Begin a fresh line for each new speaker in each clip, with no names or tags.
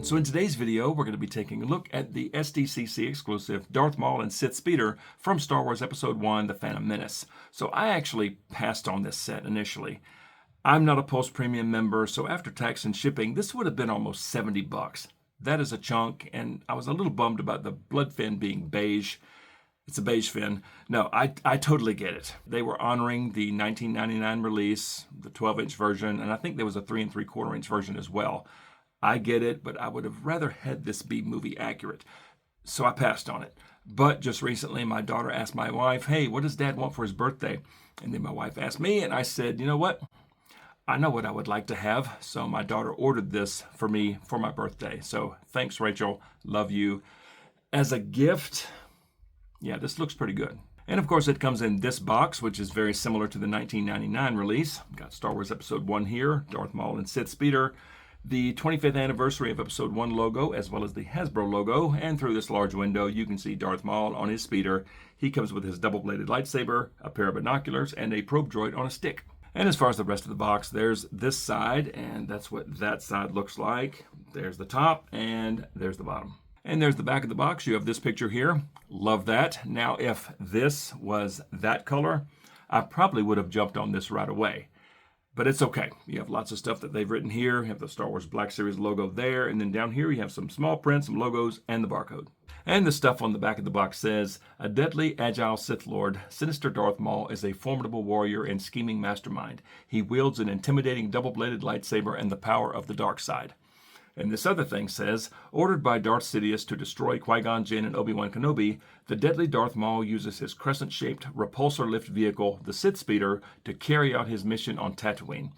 everyone. So in today's video, we're going to be taking a look at the SDCC exclusive Darth Maul Sith Speeder from Star Wars Episode 1, The Phantom Menace. So I actually passed on this set initially. I'm not a post-premium member, so after tax and shipping, this would have been almost 70 bucks. That is a chunk, and I was a little bummed about the bloodfin being beige. It's a beige fin. No, I totally get it. They were honoring the 1999 release, the 12-inch version, and I think there was a 3 3/4-inch version as well. I get it, but I would have rather had this be movie accurate. So I passed on it. But just recently, my daughter asked my wife, hey, what does Dad want for his birthday? And then my wife asked me, and I said, you know what? I know what I would like to have. So my daughter ordered this for me for my birthday. So thanks, Rachel. Love you. As a gift, yeah, this looks pretty good. And of course, it comes in this box, which is very similar to the 1999 release. Got Star Wars Episode 1 here, Darth Maul Sith Speeder, the 25th anniversary of Episode 1 logo, as well as the Hasbro logo. And through this large window, you can see Darth Maul on his speeder. He comes with his double-bladed lightsaber, a pair of binoculars, and a probe droid on a stick. And as far as the rest of the box, there's this side, and that's what that side looks like. There's the top, and there's the bottom. And there's the back of the box. You have this picture here. Love that. Now, if this was that color, I probably would have jumped on this right away. But it's okay. You have lots of stuff that they've written here. You have the Star Wars Black Series logo there. And then down here, you have some small print, some logos, and the barcode. And the stuff on the back of the box says, a deadly, agile Sith Lord, sinister Darth Maul is a formidable warrior and scheming mastermind. He wields an intimidating double-bladed lightsaber and the power of the dark side. And this other thing says, ordered by Darth Sidious to destroy Qui-Gon Jinn and Obi-Wan Kenobi, the deadly Darth Maul uses his crescent-shaped repulsor lift vehicle, the Sith Speeder, to carry out his mission on Tatooine.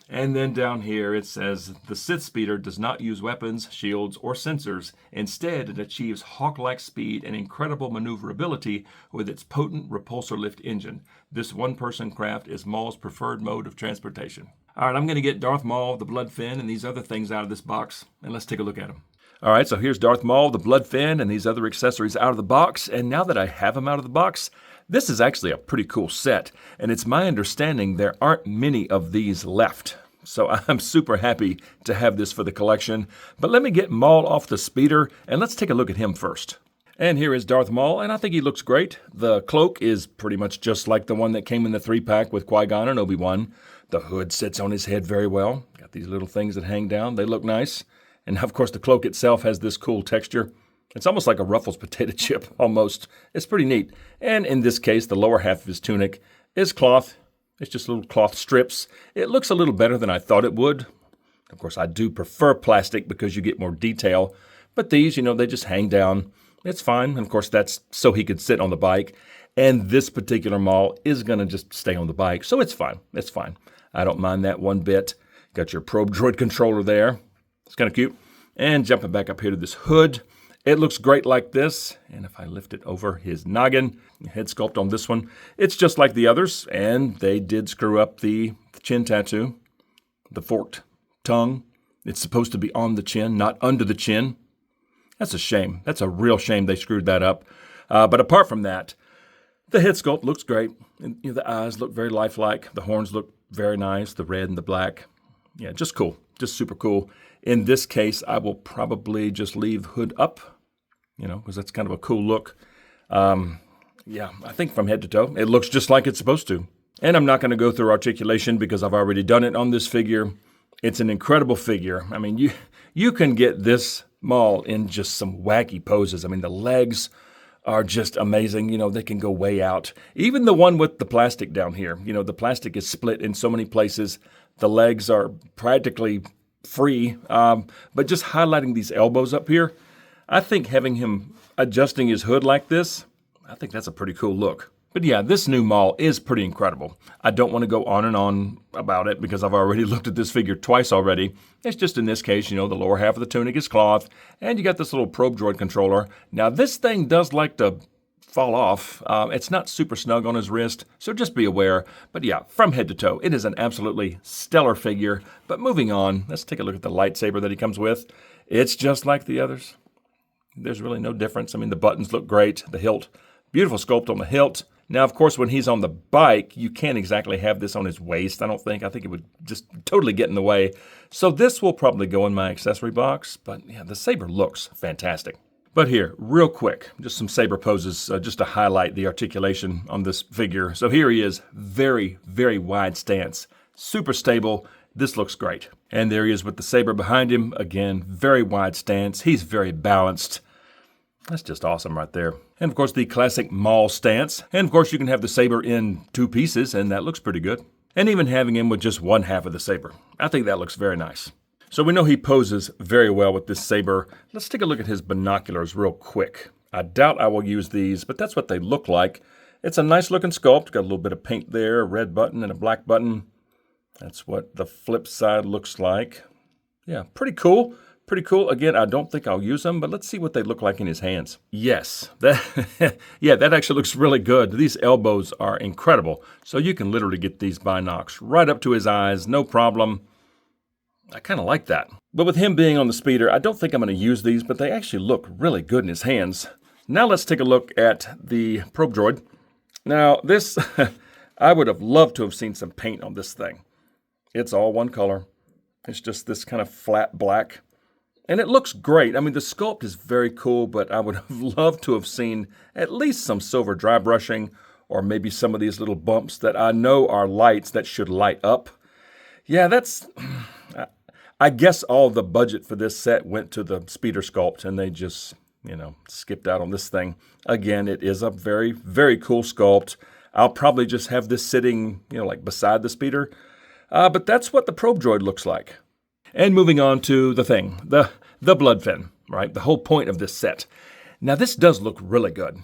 And then down here it says, the Sith Speeder does not use weapons, shields, or sensors. Instead, it achieves hawk-like speed and incredible maneuverability with its potent repulsor lift engine. This one-person craft is Maul's preferred mode of transportation. All right, I'm going to get Darth Maul, the bloodfin, and these other things out of this box, and let's take a look at them. All right, so here's Darth Maul, the bloodfin, and these other accessories out of the box. And now that I have them out of the box, this is actually a pretty cool set. And it's my understanding there aren't many of these left. So I'm super happy to have this for the collection. But let me get Maul off the speeder, and let's take a look at him first. And here is Darth Maul, and I think he looks great. The cloak is pretty much just like the one that came in the 3-pack with Qui-Gon and Obi-Wan. The hood sits on his head very well. Got these little things that hang down. They look nice. And of course, the cloak itself has this cool texture. It's almost like a Ruffles potato chip, almost. It's pretty neat. And in this case, the lower half of his tunic is cloth. It's just little cloth strips. It looks a little better than I thought it would. Of course, I do prefer plastic because you get more detail. But these, they just hang down. It's fine. And of course, that's so he could sit on the bike. And this particular Maul is going to just stay on the bike. So it's fine. It's fine. I don't mind that one bit. Got your probe droid controller there. It's kind of cute. And jumping back up here to this hood, it looks great like this. And if I lift it over his noggin, head sculpt on this one, it's just like the others. And they did screw up the chin tattoo, the forked tongue. It's supposed to be on the chin, not under the chin. That's a shame. That's a real shame they screwed that up. But apart from that, the head sculpt looks great. And, the eyes look very lifelike. The horns look very nice, the red and the black. Yeah, just cool. Just super cool. In this case, I will probably just leave hood up, because that's kind of a cool look. Yeah, I think from head to toe, it looks just like it's supposed to. And I'm not going to go through articulation because I've already done it on this figure. It's an incredible figure. I mean, you can get this Maul in just some wacky poses. I mean, the legs are just amazing. They can go way out. Even the one with the plastic down here, the plastic is split in so many places. The legs are practically free, but just highlighting these elbows up here, I think having him adjusting his hood like this, I think that's a pretty cool look. But yeah, this new Maul is pretty incredible. I don't want to go on and on about it because I've already looked at this figure twice already. It's just in this case, the lower half of the tunic is cloth, and you got this little probe droid controller. Now, this thing does like to fall off. It's not super snug on his wrist, so just be aware. But yeah, from head to toe, it is an absolutely stellar figure. But moving on, let's take a look at the lightsaber that he comes with. It's just like the others. There's really no difference. I mean, the buttons look great. The hilt, beautiful sculpt on the hilt. Now, of course, when he's on the bike, you can't exactly have this on his waist, I don't think. I think it would just totally get in the way. So this will probably go in my accessory box, but yeah, the saber looks fantastic. But here, real quick, just some saber poses just to highlight the articulation on this figure. So here he is, very, very wide stance, super stable. This looks great. And there he is with the saber behind him. Again, very wide stance. He's very balanced. That's just awesome right there. And of course, the classic Maul stance. And of course, you can have the saber in 2 pieces, and that looks pretty good. And even having him with just 1/2 of the saber. I think that looks very nice. So we know he poses very well with this saber. Let's take a look at his binoculars real quick. I doubt I will use these, but that's what they look like. It's a nice looking sculpt. Got a little bit of paint there, a red button and a black button. That's what the flip side looks like. Yeah, pretty cool. Pretty cool. Again, I don't think I'll use them, but let's see what they look like in his hands. Yes, yeah, that actually looks really good. These elbows are incredible. So you can literally get these binocs right up to his eyes, no problem. I kind of like that. But with him being on the speeder, I don't think I'm going to use these, but they actually look really good in his hands. Now let's take a look at the probe droid. Now this, I would have loved to have seen some paint on this thing. It's all one color. It's just this kind of flat black. And it looks great. I mean, the sculpt is very cool, but I would have loved to have seen at least some silver dry brushing or maybe some of these little bumps that I know are lights that should light up. Yeah, that's... I guess all the budget for this set went to the speeder sculpt, and they just, skipped out on this thing. Again, it is a very, very cool sculpt. I'll probably just have this sitting, like beside the speeder. But that's what the probe droid looks like. And moving on to the thing, the bloodfin, right? The whole point of this set. Now, this does look really good.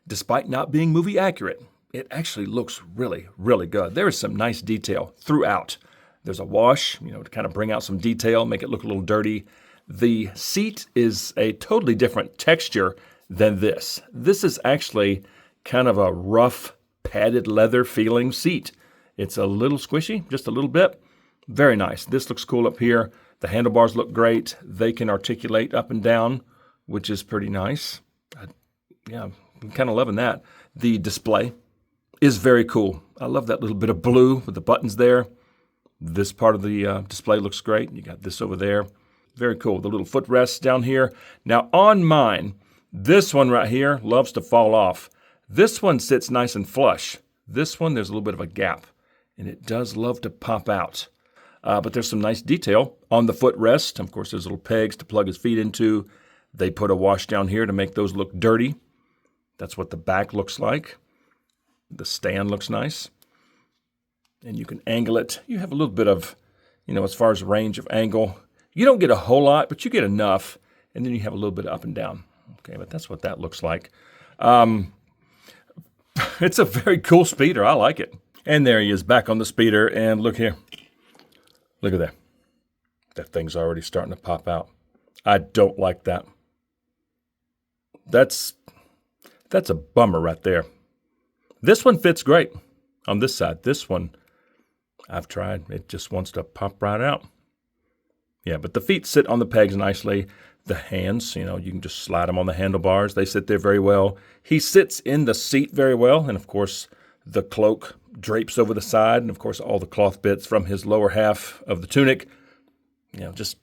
Despite not being movie accurate, it actually looks really, really good. There is some nice detail throughout. There's a wash, to kind of bring out some detail, make it look a little dirty. The seat is a totally different texture than this. This is actually kind of a rough, padded leather feeling seat. It's a little squishy, just a little bit. Very nice. This looks cool up here. The handlebars look great. They can articulate up and down, which is pretty nice. I'm kind of loving that. The display is very cool. I love that little bit of blue with the buttons there. This part of the display looks great. You got this over there. Very cool. The little footrests down here. Now on mine, this one right here loves to fall off. This one sits nice and flush. This one, there's a little bit of a gap, and it does love to pop out. But there's some nice detail on the footrest. Of course, there's little pegs to plug his feet into. They put a wash down here to make those look dirty. That's what the back looks like. The stand looks nice. And you can angle it. You have a little bit of, as far as range of angle. You don't get a whole lot, but you get enough. And then you have a little bit of up and down. Okay, but that's what that looks like. It's a very cool speeder. I like it. And there he is back on the speeder. And look here. Look at that. That thing's already starting to pop out. I don't like that. That's a bummer right there. This one fits great on this side. This one, I've tried. It just wants to pop right out. Yeah, but the feet sit on the pegs nicely. The hands, you can just slide them on the handlebars. They sit there very well. He sits in the seat very well. And, of course, the cloak drapes over the side. And, of course, all the cloth bits from his lower half of the tunic, just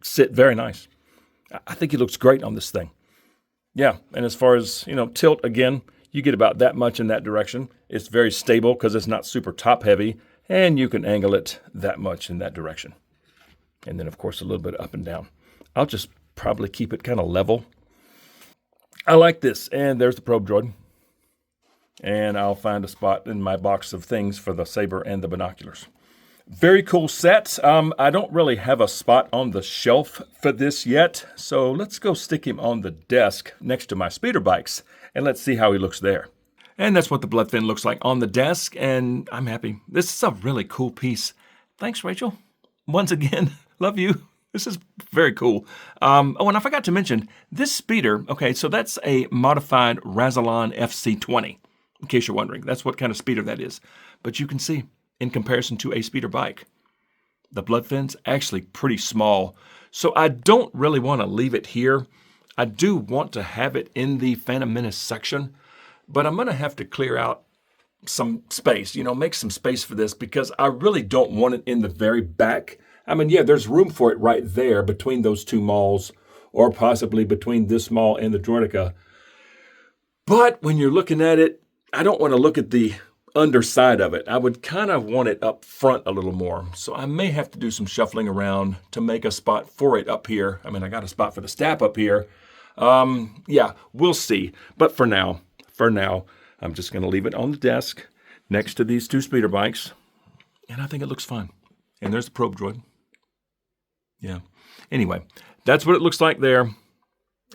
sit very nice. I think he looks great on this thing. Yeah, and as far as, tilt, again, you get about that much in that direction. It's very stable because it's not super top heavy, and you can angle it that much in that direction. And then, of course, a little bit up and down. I'll just probably keep it kind of level. I like this, and there's the probe droid. And I'll find a spot in my box of things for the saber and the binoculars. Very cool set. I don't really have a spot on the shelf for this yet, so let's go stick him on the desk next to my speeder bikes, and let's see how he looks there. And that's what the bloodfin looks like on the desk, and I'm happy. This is a really cool piece. Thanks, Rachel. Once again, love you. This is very cool. Oh, and I forgot to mention, this speeder, okay, so that's a modified Razalon FC20, in case you're wondering. That's what kind of speeder that is. But you can see, in comparison to a speeder bike, the bloodfin's actually pretty small. So I don't really want to leave it here. I do want to have it in the Phantom Menace section. but I'm going to have to clear out some space, make some space for this because I really don't want it in the very back. I mean, yeah, there's room for it right there between those two Mauls, or possibly between this Maul and the Droideka. But when you're looking at it, I don't want to look at the underside of it. I would kind of want it up front a little more. So I may have to do some shuffling around to make a spot for it up here. I mean, I got a spot for the stap up here. Yeah, we'll see. But for now, I'm just going to leave it on the desk next to these two speeder bikes. And I think it looks fine. And there's the probe droid. Yeah. Anyway, that's what it looks like there.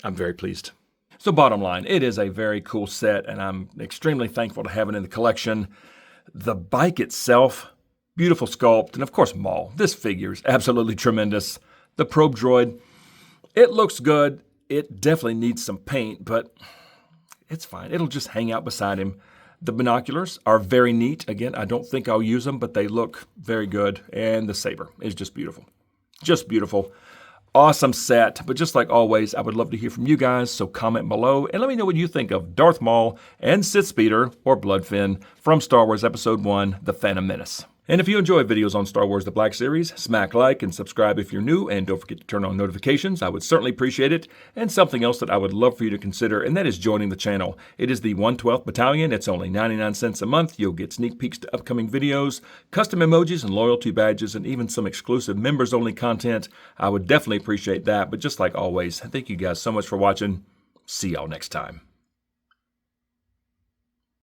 I'm very pleased. So bottom line, it is a very cool set, and I'm extremely thankful to have it in the collection. The bike itself, beautiful sculpt, and of course Maul. This figure is absolutely tremendous. The probe droid, it looks good. It definitely needs some paint, but it's fine. It'll just hang out beside him. The binoculars are very neat. Again, I don't think I'll use them, but they look very good. And the saber is just beautiful. Just beautiful. Awesome set. But just like always, I would love to hear from you guys, so comment below and let me know what you think of Darth Maul and Sith Speeder, or bloodfin, from Star Wars Episode 1, The Phantom Menace. And if you enjoy videos on Star Wars The Black Series, smack like and subscribe if you're new, and don't forget to turn on notifications. I would certainly appreciate it. And something else that I would love for you to consider, and that is joining the channel. It is the 112th Battalion. It's only 99 cents a month. You'll get sneak peeks to upcoming videos, custom emojis and loyalty badges, and even some exclusive members-only content. I would definitely appreciate that. But just like always, thank you guys so much for watching. See y'all next time.